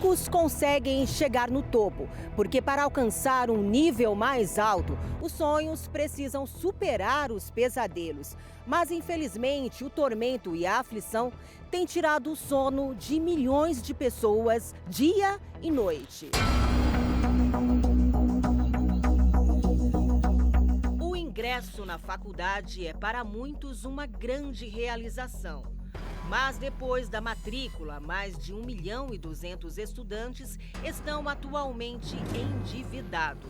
poucos conseguem chegar no topo, porque para alcançar um nível mais alto, os sonhos precisam superar os pesadelos. Mas, infelizmente, o tormento e a aflição têm tirado o sono de milhões de pessoas dia e noite. O ingresso na faculdade é para muitos uma grande realização. Mas depois da matrícula, mais de 1.200.000 estudantes estão atualmente endividados.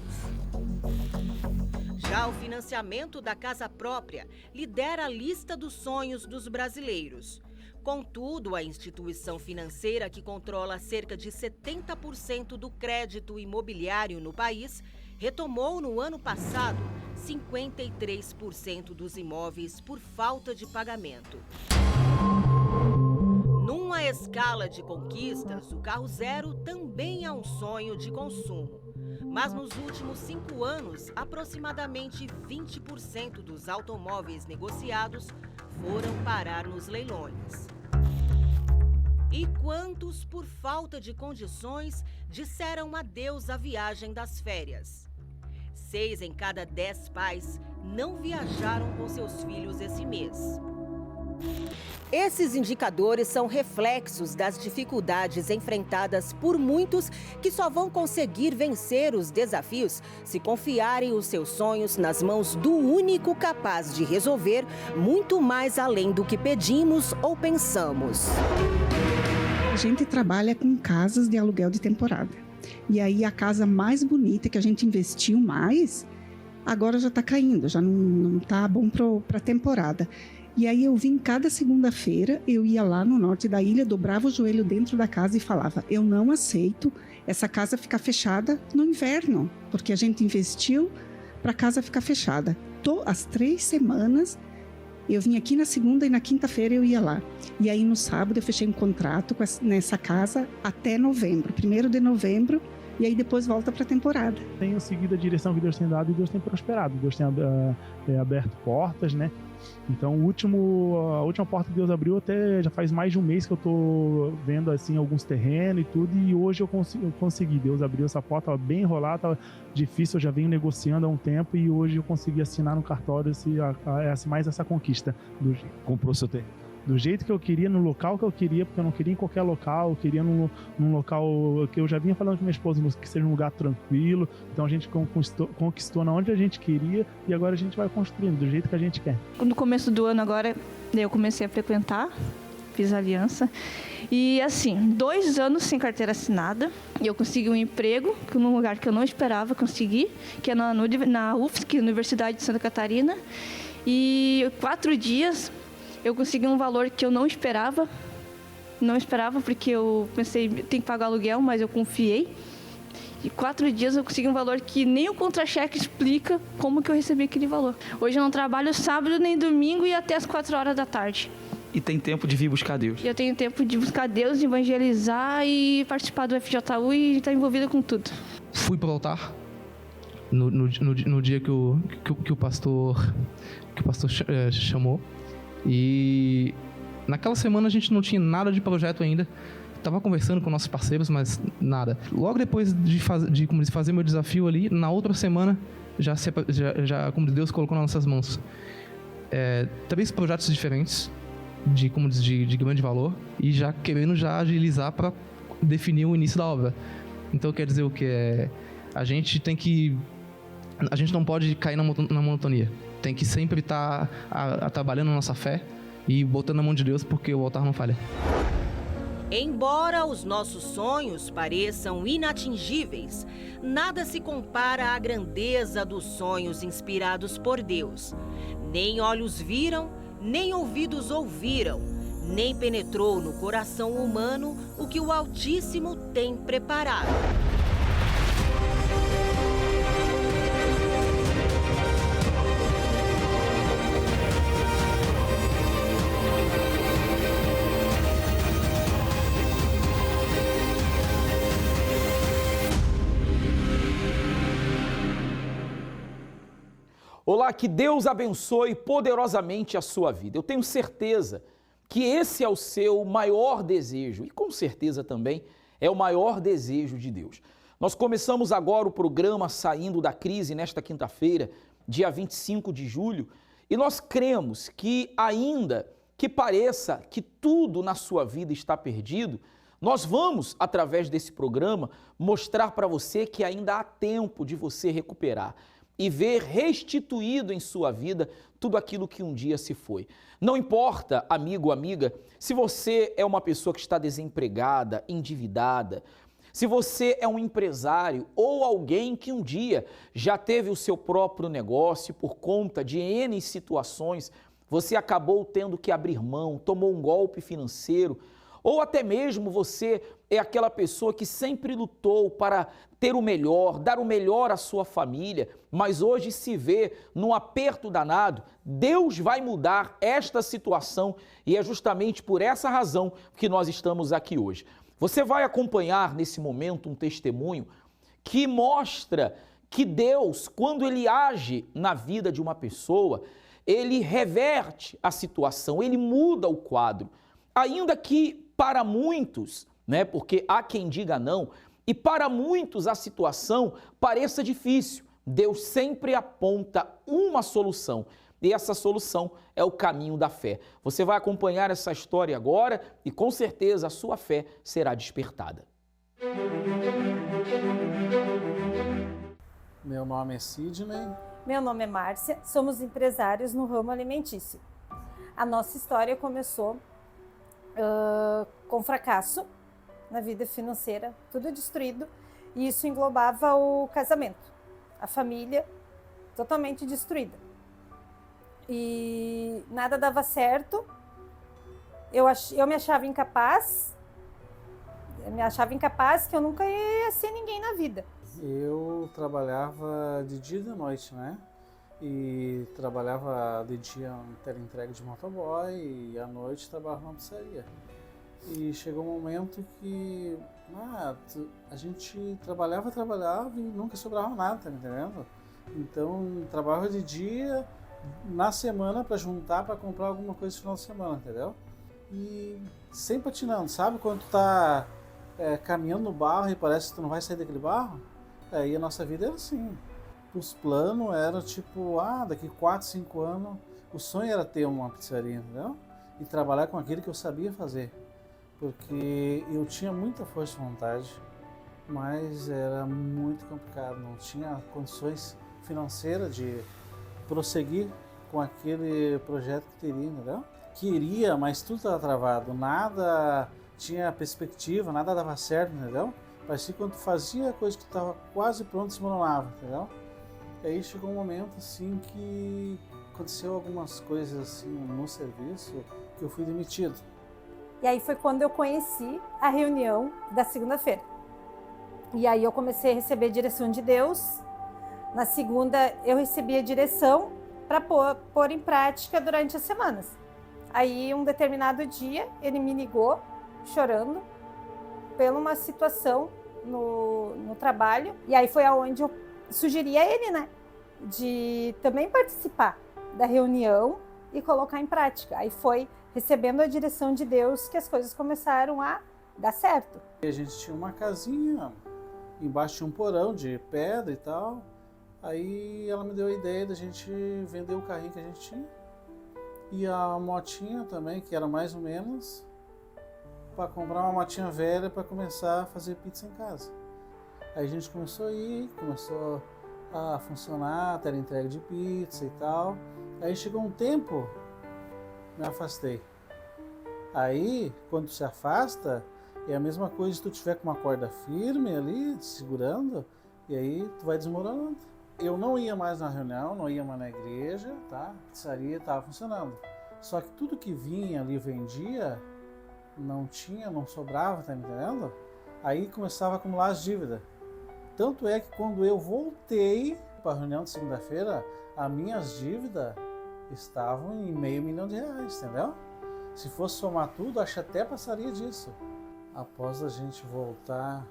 Já o financiamento da casa própria lidera a lista dos sonhos dos brasileiros. Contudo, a instituição financeira que controla cerca de 70% do crédito imobiliário no país retomou no ano passado 53% dos imóveis por falta de pagamento. Numa escala de conquistas, o carro zero também é um sonho de consumo. Mas nos últimos 5 anos, aproximadamente 20% dos automóveis negociados foram parar nos leilões. E quantos, por falta de condições, disseram adeus à viagem das férias? 6 em cada 10 pais não viajaram com seus filhos esse mês. Esses indicadores são reflexos das dificuldades enfrentadas por muitos que só vão conseguir vencer os desafios se confiarem os seus sonhos nas mãos do único capaz de resolver muito mais além do que pedimos ou pensamos. A gente trabalha com casas de aluguel de temporada. E aí a casa mais bonita que a gente investiu mais, agora já está caindo, já não está bom para a temporada. E aí eu vim cada segunda-feira, eu ia lá no norte da ilha, dobrava o joelho dentro da casa e falava: eu não aceito essa casa ficar fechada no inverno, porque a gente investiu para a casa ficar fechada. As 3 semanas, eu vim aqui na segunda e na quinta-feira eu ia lá. E aí no sábado eu fechei um contrato nessa casa até novembro, 1º de novembro, e aí depois volta para a temporada. Tenho seguido a direção que Deus tem dado e Deus tem prosperado. Deus tem aberto portas, né? Então, a última porta que Deus abriu até já faz mais de um mês que eu tô vendo assim alguns terrenos e tudo, e hoje eu consegui. Deus abriu essa porta, estava bem enrolada, estava difícil, eu já venho negociando há um tempo e hoje eu consegui assinar no cartório mais essa conquista. Comprou seu terreno? Do jeito que eu queria, no local que eu queria, porque eu não queria em qualquer local, eu queria num local que eu já vinha falando com minha esposa, que seja um lugar tranquilo. Então a gente conquistou na onde a gente queria e agora a gente vai construindo do jeito que a gente quer. No começo do ano agora, eu comecei a frequentar, fiz aliança. E assim, 2 anos sem carteira assinada, e eu consegui um emprego num lugar que eu não esperava conseguir, que é na UFSC, Universidade de Santa Catarina. E 4 dias... eu consegui um valor que eu não esperava porque eu pensei, tem que pagar aluguel, mas eu confiei. E 4 dias eu consegui um valor que nem o contra-cheque explica como que eu recebi aquele valor. Hoje eu não trabalho sábado nem domingo e até as 4 horas da tarde. E tem tempo de vir buscar Deus? Eu tenho tempo de buscar Deus, de evangelizar e participar do FJU e estar envolvida com tudo. Fui para o altar no dia que o pastor chamou. E naquela semana a gente não tinha nada de projeto ainda. Estava conversando com nossos parceiros, mas nada. Logo depois de fazer meu desafio ali, na outra semana, já como Deus colocou nas nossas mãos 3 projetos diferentes, de grande valor, e já querendo agilizar para definir o início da obra. Então quer dizer o que? A gente não pode cair na monotonia. Tem que sempre estar trabalhando a nossa fé e botando na mão de Deus, porque o altar não falha. Embora os nossos sonhos pareçam inatingíveis, nada se compara à grandeza dos sonhos inspirados por Deus. Nem olhos viram, nem ouvidos ouviram, nem penetrou no coração humano o que o Altíssimo tem preparado. Olá, que Deus abençoe poderosamente a sua vida. Eu tenho certeza que esse é o seu maior desejo e com certeza também é o maior desejo de Deus. Nós começamos agora o programa Saindo da Crise nesta quinta-feira, dia 25 de julho, e nós cremos que, ainda que pareça que tudo na sua vida está perdido, nós vamos, através desse programa, mostrar para você que ainda há tempo de você recuperar e ver restituído em sua vida tudo aquilo que um dia se foi. Não importa, amigo, amiga, se você é uma pessoa que está desempregada, endividada, se você é um empresário ou alguém que um dia já teve o seu próprio negócio por conta de N situações, você acabou tendo que abrir mão, tomou um golpe financeiro, ou até mesmo você é aquela pessoa que sempre lutou para ter o melhor, dar o melhor à sua família, mas hoje se vê num aperto danado. Deus vai mudar esta situação e é justamente por essa razão que nós estamos aqui hoje. Você vai acompanhar nesse momento um testemunho que mostra que Deus, quando Ele age na vida de uma pessoa, Ele reverte a situação, Ele muda o quadro. Ainda que para muitos, porque há quem diga não, e para muitos a situação pareça difícil, Deus sempre aponta uma solução. E essa solução é o caminho da fé. Você vai acompanhar essa história agora e com certeza a sua fé será despertada. Meu nome é Sidney. Meu nome é Márcia, somos empresários no ramo alimentício. A nossa história começou com fracasso na vida financeira, tudo destruído, e isso englobava o casamento, a família totalmente destruída. E nada dava certo, eu me achava incapaz, que eu nunca ia ser ninguém na vida. Eu trabalhava de dia e de noite, E trabalhava de dia em teleentrega de motoboy e à noite trabalhava numa pizzaria. E chegou um momento que a gente trabalhava e nunca sobrava nada, tá me entendendo? Então trabalhava de dia na semana para juntar para comprar alguma coisa no final de semana, entendeu? E sempre patinando, sabe? Quando tu tá caminhando no barro e parece que tu não vai sair daquele barro? Aí a nossa vida era assim. Os planos eram tipo, daqui 4, 5 anos, o sonho era ter uma pizzaria, entendeu? E trabalhar com aquilo que eu sabia fazer. Porque eu tinha muita força de vontade, mas era muito complicado, não tinha condições financeiras de prosseguir com aquele projeto que teria, entendeu? Queria, mas tudo estava travado, nada tinha perspectiva, nada dava certo, entendeu? Parecia que quando tu fazia a coisa que estava quase pronta, se desmoronava, entendeu? E aí chegou um momento assim que aconteceu algumas coisas assim no serviço que eu fui demitido. E aí foi quando eu conheci a reunião da segunda-feira. E aí eu comecei a receber direção de Deus. Na segunda eu recebi a direção para pôr em prática durante as semanas. Aí um determinado dia ele me ligou chorando pela uma situação no trabalho. E aí foi aonde eu sugeri a ele, de também participar da reunião e colocar em prática. Aí foi recebendo a direção de Deus que as coisas começaram a dar certo. A gente tinha uma casinha, embaixo tinha um porão de pedra e tal. Aí ela me deu a ideia da gente vender o carrinho que a gente tinha e a motinha também, que era mais ou menos, para comprar uma motinha velha para começar a fazer pizza em casa. Aí a gente começou a funcionar, ter entrega de pizza e tal. Aí chegou um tempo, me afastei. Aí, quando se afasta, é a mesma coisa se tu tiver com uma corda firme ali, segurando, e aí tu vai desmoronando. Eu não ia mais na reunião, não ia mais na igreja, tá? A pizzaria estava funcionando. Só que tudo que vinha ali, vendia, não sobrava, tá me entendendo? Aí começava a acumular as dívidas. Tanto é que quando eu voltei para a reunião de segunda-feira, as minhas dívidas estavam em R$500 mil, entendeu? Se fosse somar tudo, acho que até passaria disso. Após a gente voltar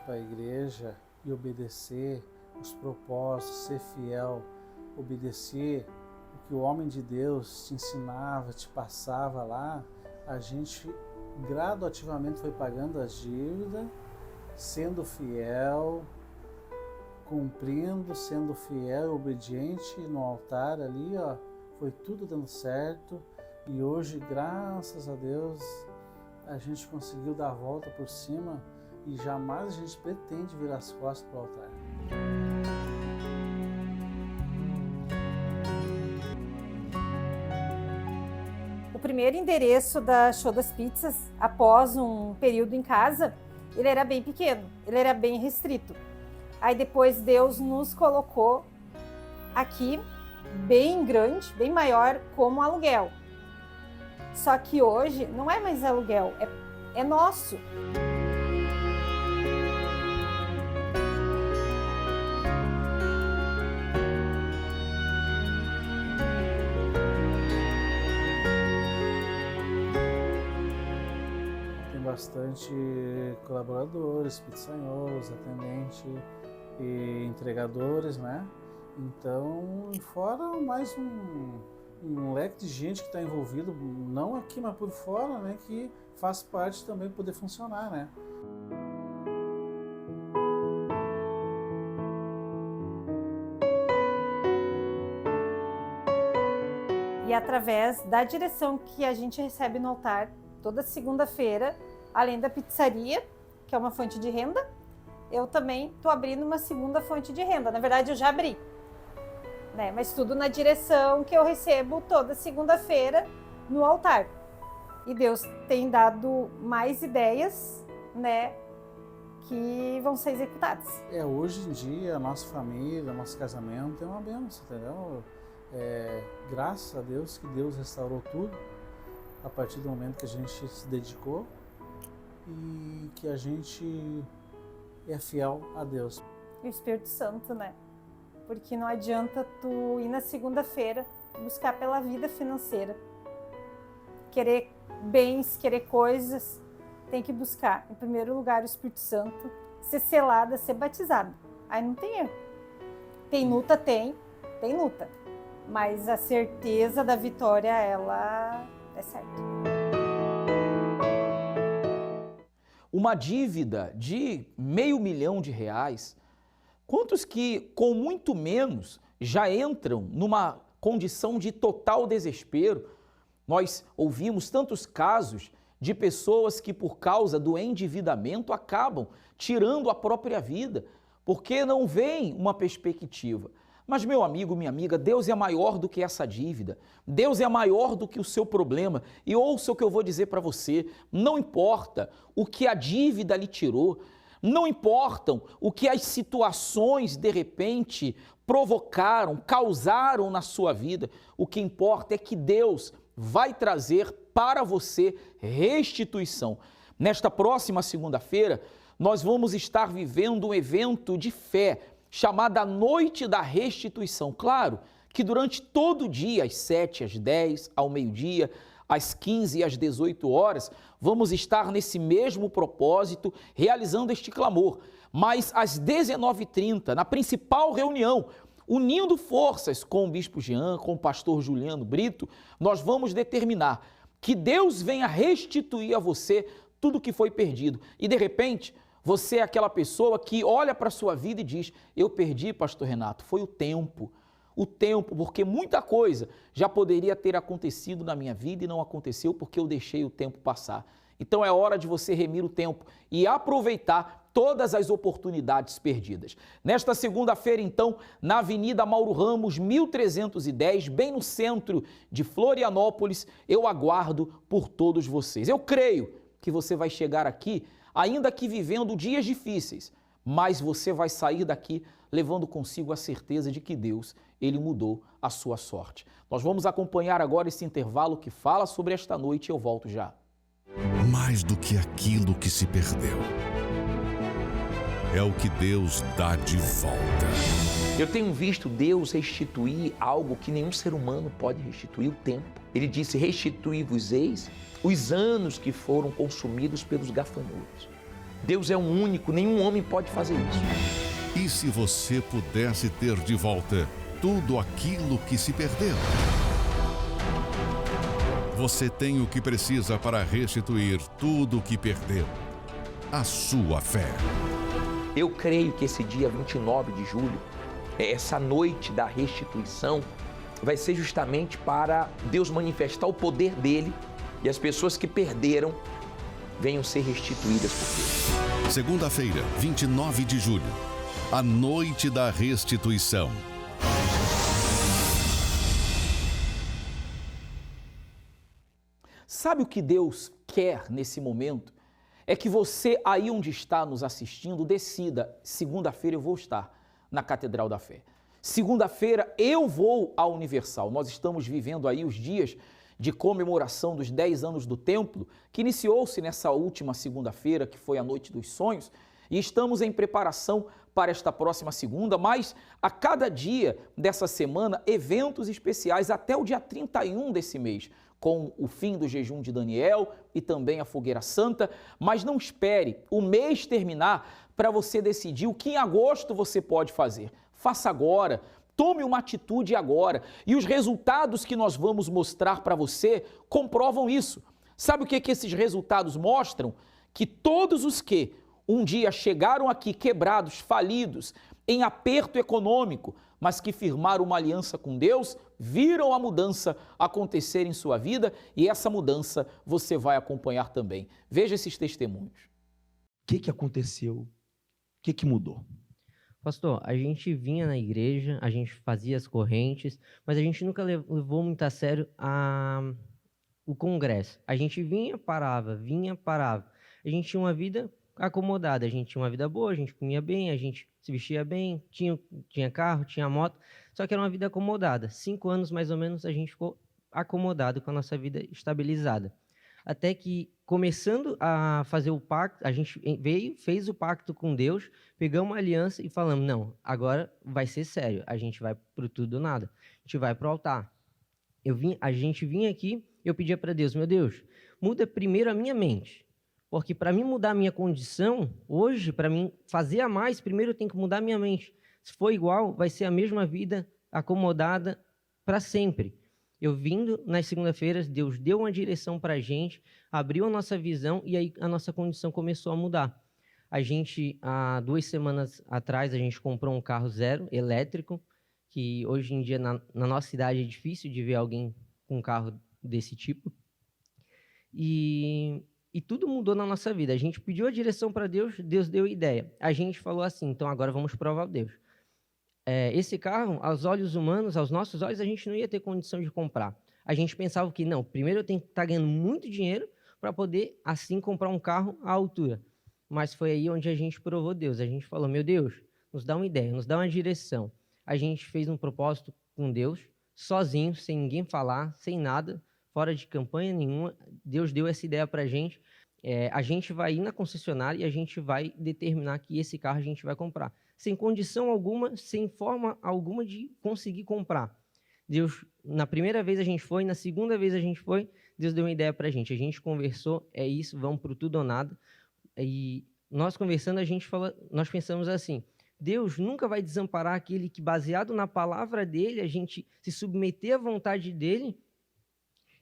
para a igreja e obedecer os propósitos, ser fiel, obedecer o que o homem de Deus te ensinava, te passava lá, a gente gradativamente foi pagando as dívidas, sendo fiel, cumprindo, sendo fiel, obediente no altar ali, ó, foi tudo dando certo. E hoje, graças a Deus, a gente conseguiu dar a volta por cima e jamais a gente pretende virar as costas para o altar. O primeiro endereço da Show das Pizzas, após um período em casa, ele era bem pequeno, ele era bem restrito. Aí depois Deus nos colocou aqui, bem grande, bem maior, como aluguel. Só que hoje não é mais aluguel, é nosso. Tem bastante colaboradores, pizzaiolo, atendente e entregadores, né? Então, fora mais um leque de gente que está envolvido, não aqui, mas por fora, né, que faz parte também poder funcionar, né? E através da direção que a gente recebe no altar, toda segunda-feira, além da pizzaria, que é uma fonte de renda, eu também estou abrindo uma segunda fonte de renda. Na verdade, eu já abri. Né? Mas tudo na direção que eu recebo toda segunda-feira no altar. E Deus tem dado mais ideias, né, que vão ser executadas. Hoje em dia, a nossa família, nosso casamento é uma bênção, entendeu? Graças a Deus que Deus restaurou tudo a partir do momento que a gente se dedicou e que a gente é fiel a Deus. E o Espírito Santo, né? Porque não adianta tu ir na segunda-feira buscar pela vida financeira. Querer bens, querer coisas, tem que buscar, em primeiro lugar, o Espírito Santo, ser selada, ser batizada. Aí não tem erro. Tem luta? Tem luta. Mas a certeza da vitória, ela é certa. Uma dívida de R$500 mil, quantos que com muito menos já entram numa condição de total desespero? Nós ouvimos tantos casos de pessoas que por causa do endividamento acabam tirando a própria vida, porque não veem uma perspectiva. Mas, meu amigo, minha amiga, Deus é maior do que essa dívida. Deus é maior do que o seu problema. E ouça o que eu vou dizer para você. Não importa o que a dívida lhe tirou, não importam o que as situações, de repente, provocaram, causaram na sua vida. O que importa é que Deus vai trazer para você restituição. Nesta próxima segunda-feira, nós vamos estar vivendo um evento de fé, chamada Noite da Restituição. Claro que durante todo o dia, às 7, às 10, ao meio-dia, às 15 e às 18 horas, vamos estar nesse mesmo propósito, realizando este clamor. Mas às 19h30, na principal reunião, unindo forças com o Bispo Jean, com o pastor Juliano Brito, nós vamos determinar que Deus venha restituir a você tudo que foi perdido. E de repente, você é aquela pessoa que olha para a sua vida e diz: eu perdi, pastor Renato, foi o tempo, porque muita coisa já poderia ter acontecido na minha vida e não aconteceu porque eu deixei o tempo passar. Então é hora de você remir o tempo e aproveitar todas as oportunidades perdidas. Nesta segunda-feira, então, na Avenida Mauro Ramos, 1310, bem no centro de Florianópolis, eu aguardo por todos vocês. Eu creio que você vai chegar aqui ainda que vivendo dias difíceis, mas você vai sair daqui levando consigo a certeza de que Deus, Ele mudou a sua sorte. Nós vamos acompanhar agora esse intervalo que fala sobre esta noite e eu volto já. Mais do que aquilo que se perdeu, é o que Deus dá de volta. Eu tenho visto Deus restituir algo que nenhum ser humano pode restituir: o tempo. Ele disse: restituí-vos-eis os anos que foram consumidos pelos gafanhotos. Deus é o único, nenhum homem pode fazer isso. E se você pudesse ter de volta tudo aquilo que se perdeu? você tem o que precisa para restituir tudo o que perdeu. A sua fé. Eu creio que esse dia 29 de julho, essa noite da restituição, vai ser justamente para Deus manifestar o poder dele e as pessoas que perderam venham ser restituídas por Deus. Segunda-feira, 29 de julho, a noite da restituição. Sabe o que Deus quer nesse momento? É que você, aí onde está nos assistindo, decida: segunda-feira eu vou estar na Catedral da Fé. Segunda-feira eu vou à Universal. Nós estamos vivendo aí os dias de comemoração dos 10 anos do templo, que iniciou-se nessa última segunda-feira, que foi a Noite dos Sonhos, e estamos em preparação para esta próxima segunda, mas a cada dia dessa semana, eventos especiais até o dia 31 desse mês, com o fim do jejum de Daniel e também a Fogueira Santa. Mas não espere o mês terminar para você decidir o que em agosto você pode fazer. Faça agora, tome uma atitude agora, e os resultados que nós vamos mostrar para você comprovam isso. Sabe o que esses resultados mostram? Que todos os que um dia chegaram aqui quebrados, falidos, em aperto econômico, mas que firmaram uma aliança com Deus, viram a mudança acontecer em sua vida, e essa mudança você vai acompanhar também. Veja esses testemunhos. O que aconteceu? O que mudou? Pastor, a gente vinha na igreja, a gente fazia as correntes, mas a gente nunca levou muito a sério o congresso. A gente vinha, parava. A gente tinha uma vida acomodada, a gente tinha uma vida boa, a gente comia bem, a gente se vestia bem, tinha carro, tinha moto, só que era uma vida acomodada. 5 anos, mais ou menos, a gente ficou acomodado com a nossa vida estabilizada. Até que, começando a fazer o pacto, a gente veio, fez o pacto com Deus, pegamos uma aliança e falamos: não, agora vai ser sério, a gente vai pro tudo ou nada, a gente vai pro altar. A gente vinha aqui, eu pedia para Deus: meu Deus, muda primeiro a minha mente, porque para mim mudar a minha condição, hoje, para mim fazer a mais, primeiro eu tenho que mudar a minha mente. Se for igual, vai ser a mesma vida acomodada para sempre. Eu vindo nas segunda-feiras, Deus deu uma direção para a gente, abriu a nossa visão e aí a nossa condição começou a mudar. A gente, há 2 semanas atrás, a gente comprou um carro zero, elétrico, que hoje em dia na nossa cidade é difícil de ver alguém com um carro desse tipo. E tudo mudou na nossa vida. A gente pediu a direção para Deus, Deus deu a ideia. A gente falou assim: então agora vamos provar o Deus. Esse carro, aos olhos humanos, aos nossos olhos, a gente não ia ter condição de comprar. A gente pensava que, não, primeiro eu tenho que estar ganhando muito dinheiro para poder, assim, comprar um carro à altura. Mas foi aí onde a gente provou Deus. A gente falou: meu Deus, nos dá uma ideia, nos dá uma direção. A gente fez um propósito com Deus, sozinho, sem ninguém falar, sem nada, fora de campanha nenhuma. Deus deu essa ideia para a gente. A gente vai ir na concessionária e a gente vai determinar que esse carro a gente vai comprar. Sem condição alguma, sem forma alguma de conseguir comprar. Deus, na primeira vez a gente foi, na segunda vez a gente foi, Deus deu uma ideia para a gente conversou, é isso, vamos para o tudo ou nada. E nós conversando, nós pensamos assim: Deus nunca vai desamparar aquele que, baseado na palavra dele, a gente se submeter à vontade dele,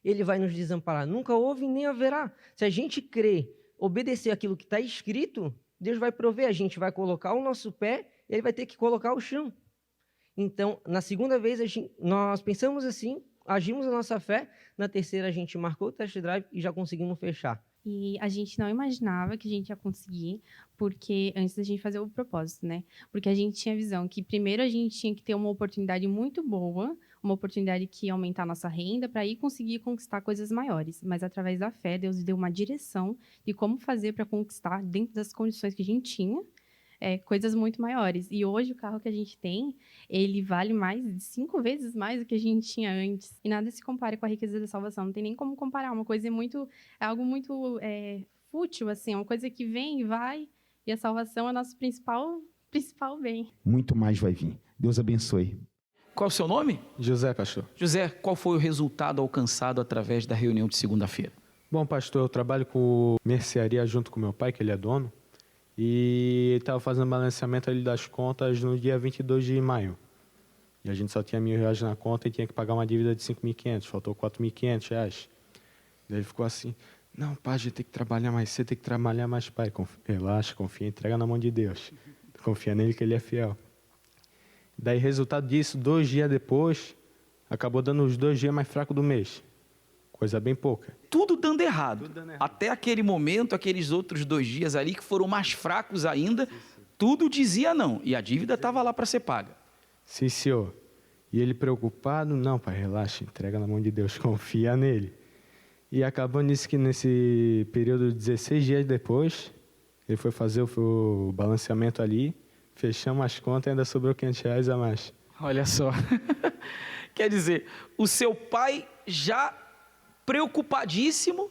ele vai nos desamparar. Nunca houve nem haverá. Se a gente crer, obedecer aquilo que está escrito, Deus vai prover. A gente vai colocar o nosso pé, ele vai ter que colocar o chão. Então, na segunda vez, nós pensamos assim, agimos a nossa fé. Na terceira, a gente marcou o test drive e já conseguimos fechar. E a gente não imaginava que a gente ia conseguir, porque antes da gente fazer o propósito, né? Porque a gente tinha a visão que primeiro a gente tinha que ter uma oportunidade muito boa, uma oportunidade que ia aumentar a nossa renda para ir conseguir conquistar coisas maiores. Mas através da fé, Deus deu uma direção de como fazer para conquistar, dentro das condições que a gente tinha, coisas muito maiores. E hoje o carro que a gente tem, ele vale mais de 5 vezes mais do que a gente tinha antes. E nada se compara com a riqueza da salvação. Não tem nem como comparar. Uma coisa é algo muito fútil, assim. Uma coisa que vem e vai. E a salvação é o nosso principal bem. Muito mais vai vir. Deus abençoe. Qual é o seu nome? José, pastor. José, qual foi o resultado alcançado através da reunião de segunda-feira? Bom, pastor, eu trabalho com mercearia junto com meu pai, que ele é dono. E ele estava fazendo balanceamento ali das contas no dia 22 de maio. E a gente só tinha R$1.000 na conta e tinha que pagar uma dívida de R$5.500, faltou R$4.500. Daí ele ficou assim, não, pai, a gente tem que trabalhar mais, você tem que trabalhar mais, pai. Relaxa, confia, entrega na mão de Deus. Confia nele que ele é fiel. Daí, resultado disso, 2 dias depois, acabou dando os 2 dias mais fracos do mês. Coisa bem pouca. Tudo dando errado. Até aquele momento, aqueles outros 2 dias ali que foram mais fracos ainda, tudo dizia não. E a dívida estava lá para ser paga. Sim, senhor. E ele preocupado, não, pai, relaxa, entrega na mão de Deus, confia nele. E acabou nisso que nesse período de 16 dias depois, ele foi fazer o balanceamento ali, fechamos as contas e ainda sobrou R$500 a mais. Olha só. Quer dizer, o seu pai já preocupadíssimo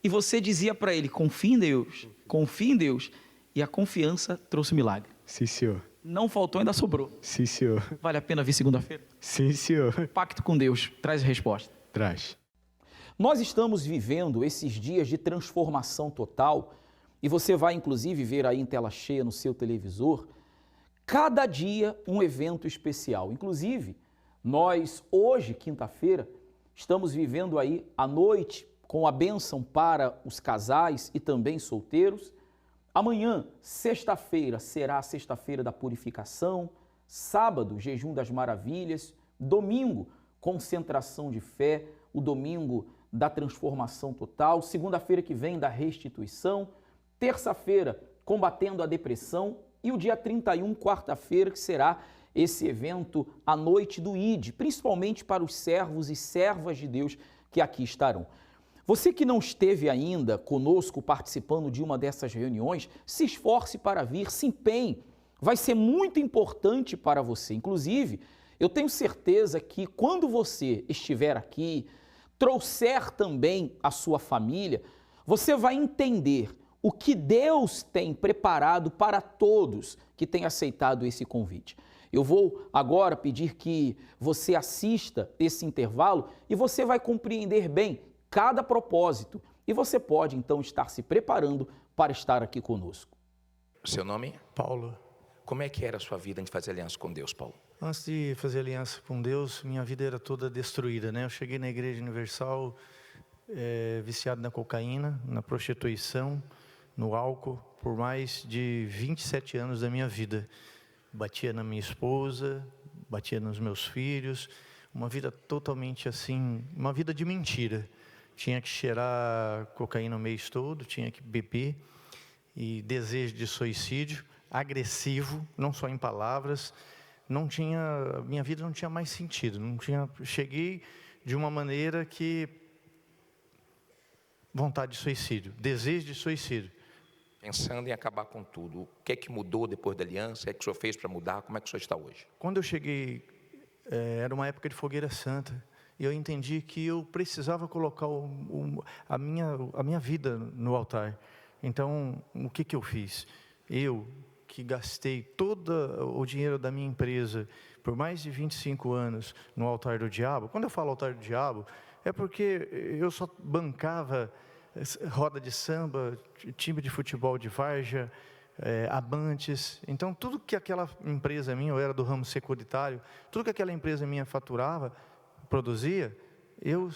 e você dizia para ele, confia em Deus. E a confiança trouxe milagre. Sim, senhor. Não faltou, ainda sobrou. Sim, senhor. Vale a pena vir segunda-feira? Sim, senhor. Pacto com Deus, traz a resposta. Traz. Nós estamos vivendo esses dias de transformação total e você vai inclusive ver aí em tela cheia no seu televisor, cada dia um evento especial. Inclusive, nós hoje, quinta-feira, estamos vivendo aí a noite com a bênção para os casais e também solteiros. Amanhã, sexta-feira, será a sexta-feira da purificação, sábado, jejum das maravilhas, domingo, concentração de fé, o domingo da transformação total, segunda-feira que vem da restituição, terça-feira combatendo a depressão e o dia 31, quarta-feira, que será esse evento, a noite do ID, principalmente para os servos e servas de Deus que aqui estarão. Você que não esteve ainda conosco participando de uma dessas reuniões, se esforce para vir, se empenhe, vai ser muito importante para você. Inclusive, eu tenho certeza que quando você estiver aqui, trouxer também a sua família, você vai entender o que Deus tem preparado para todos que têm aceitado esse convite. Eu vou agora pedir que você assista esse intervalo e você vai compreender bem cada propósito e você pode então estar se preparando para estar aqui conosco. Seu nome? Paulo. Como é que era a sua vida antes de fazer aliança com Deus, Paulo? Antes de fazer aliança com Deus, minha vida era toda destruída, né? Eu cheguei na Igreja Universal viciado na cocaína, na prostituição, no álcool, por mais de 27 anos da minha vida. Batia na minha esposa, batia nos meus filhos, uma vida totalmente assim, uma vida de mentira. Tinha que cheirar cocaína o mês todo, tinha que beber, e desejo de suicídio, agressivo, não só em palavras, minha vida não tinha mais sentido, cheguei de uma maneira que, vontade de suicídio, desejo de suicídio. Pensando em acabar com tudo, o que é que mudou depois da aliança? O que é que o senhor fez para mudar? Como é que o senhor está hoje? Quando eu cheguei, era uma época de fogueira santa, e eu entendi que eu precisava colocar a minha vida no altar. Então, o que eu fiz? Eu, que gastei todo o dinheiro da minha empresa por mais de 25 anos no altar do diabo. Quando eu falo altar do diabo, é porque eu só bancava roda de samba, time de futebol de várzea, abantes. Então, tudo que aquela empresa minha, eu era do ramo securitário, tudo que aquela empresa minha faturava, produzia, eu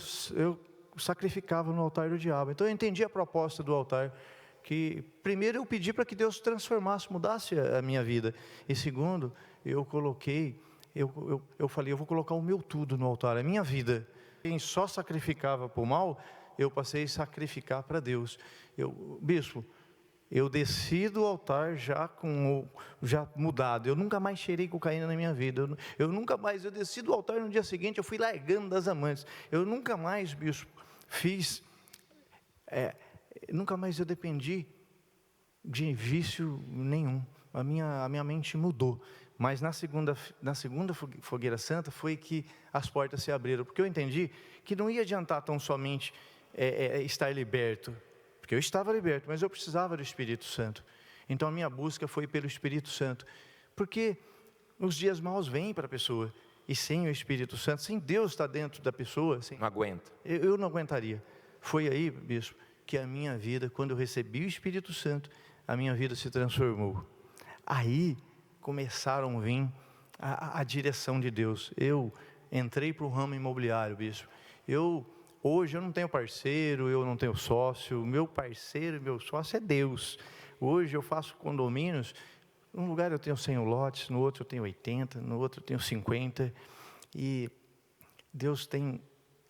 sacrificava no altar do diabo. Então, eu entendi a proposta do altar, que primeiro eu pedi para que Deus transformasse, mudasse a minha vida. E segundo, eu falei, eu vou colocar o meu tudo no altar, a minha vida. Quem só sacrificava para o mal, eu passei a sacrificar para Deus. Bispo, eu desci do altar já mudado. Eu nunca mais cheirei cocaína na minha vida. Eu desci do altar no dia seguinte, eu fui largando das amantes. Eu nunca mais, bispo, nunca mais eu dependi de vício nenhum. A minha mente mudou. Mas na segunda fogueira santa foi que as portas se abriram. Porque eu entendi que não ia adiantar tão somente estar liberto. Porque eu estava liberto, mas eu precisava do Espírito Santo. Então a minha busca foi pelo Espírito Santo. Porque os dias maus vêm para a pessoa. E sem o Espírito Santo, sem Deus estar dentro da pessoa... Não aguenta. Eu não aguentaria. Foi aí, bispo, que a minha vida, quando eu recebi o Espírito Santo, a minha vida se transformou. Aí começaram a vir a direção de Deus. Eu entrei para o ramo imobiliário, bispo. Eu Hoje eu não tenho parceiro, eu não tenho sócio, meu parceiro e meu sócio é Deus. Hoje eu faço condomínios, num lugar eu tenho 100 lotes, no outro eu tenho 80, no outro eu tenho 50, e Deus tem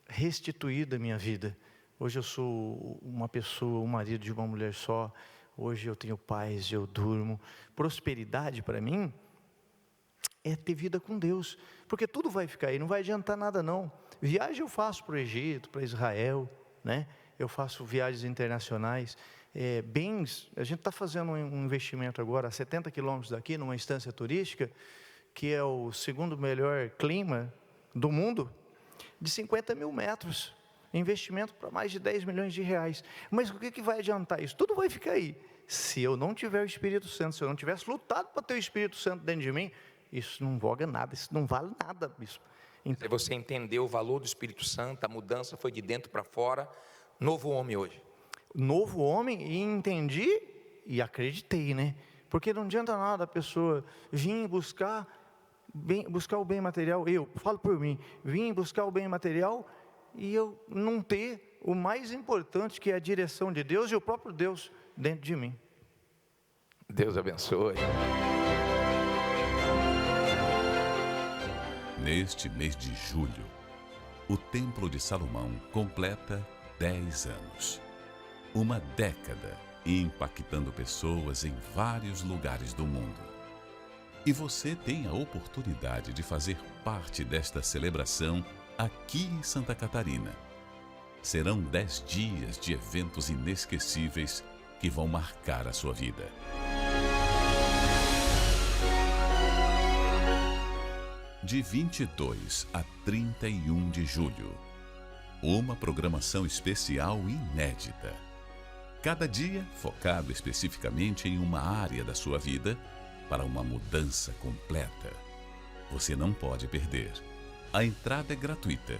restituído a minha vida. Hoje eu sou uma pessoa, um marido de uma mulher só, hoje eu tenho paz, eu durmo. Prosperidade para mim é ter vida com Deus, porque tudo vai ficar aí, não vai adiantar nada não. Viagem eu faço para o Egito, para Israel, né? Eu faço viagens internacionais, bens, a gente está fazendo um investimento agora a 70 quilômetros daqui, numa estância turística, que é o segundo melhor clima do mundo, de 50 mil metros, investimento para mais de 10 milhões de reais. Mas o que vai adiantar isso? Tudo vai ficar aí. Se eu não tiver o Espírito Santo, se eu não tivesse lutado para ter o Espírito Santo dentro de mim, isso não voga nada, isso não vale nada, bispo. Então, você entendeu o valor do Espírito Santo, a mudança foi de dentro para fora, novo homem hoje. Novo homem, e entendi e acreditei, né? Porque não adianta nada a pessoa vir buscar o bem material, eu falo por mim, vim buscar o bem material e eu não ter o mais importante, que é a direção de Deus e o próprio Deus dentro de mim. Deus abençoe. Neste mês de julho, o Templo de Salomão completa 10 anos. Uma década impactando pessoas em vários lugares do mundo. E você tem a oportunidade de fazer parte desta celebração aqui em Santa Catarina. Serão 10 dias de eventos inesquecíveis que vão marcar a sua vida. De 22 a 31 de julho, uma programação especial inédita. Cada dia focado especificamente em uma área da sua vida para uma mudança completa. Você não pode perder. A entrada é gratuita.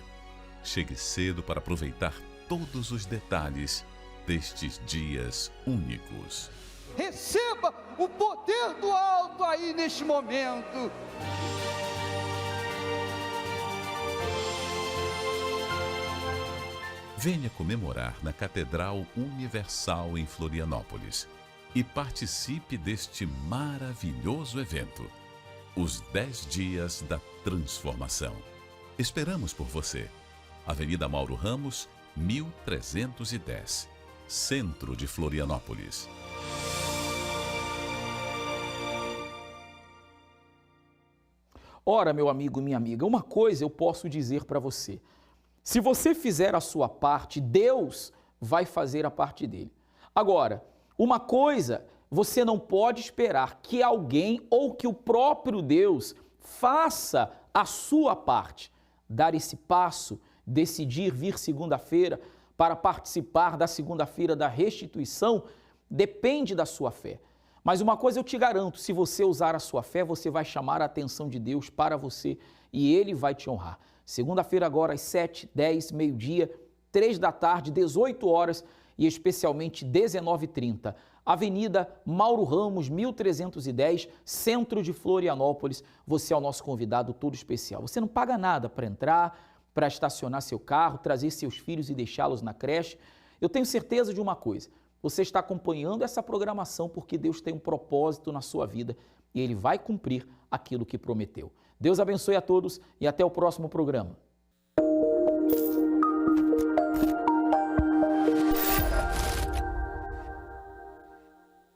Chegue cedo para aproveitar todos os detalhes destes dias únicos. Receba o poder do alto aí neste momento. Venha comemorar na Catedral Universal em Florianópolis e participe deste maravilhoso evento, os 10 dias da transformação. Esperamos por você. Avenida Mauro Ramos, 1310, Centro de Florianópolis. Ora, meu amigo, minha amiga, uma coisa eu posso dizer para você. Se você fizer a sua parte, Deus vai fazer a parte dele. Agora, uma coisa, você não pode esperar que alguém ou que o próprio Deus faça a sua parte. Dar esse passo, decidir vir segunda-feira para participar da segunda-feira da restituição, depende da sua fé. Mas uma coisa eu te garanto, se você usar a sua fé, você vai chamar a atenção de Deus para você e Ele vai te honrar. Segunda-feira agora às 7, 10, meio-dia, 3 da tarde, 18 horas e especialmente 19h30. Avenida Mauro Ramos, 1310, Centro de Florianópolis. Você é o nosso convidado todo especial. Você não paga nada para entrar, para estacionar seu carro, trazer seus filhos e deixá-los na creche. Eu tenho certeza de uma coisa, você está acompanhando essa programação porque Deus tem um propósito na sua vida e Ele vai cumprir aquilo que prometeu. Deus abençoe a todos e até o próximo programa.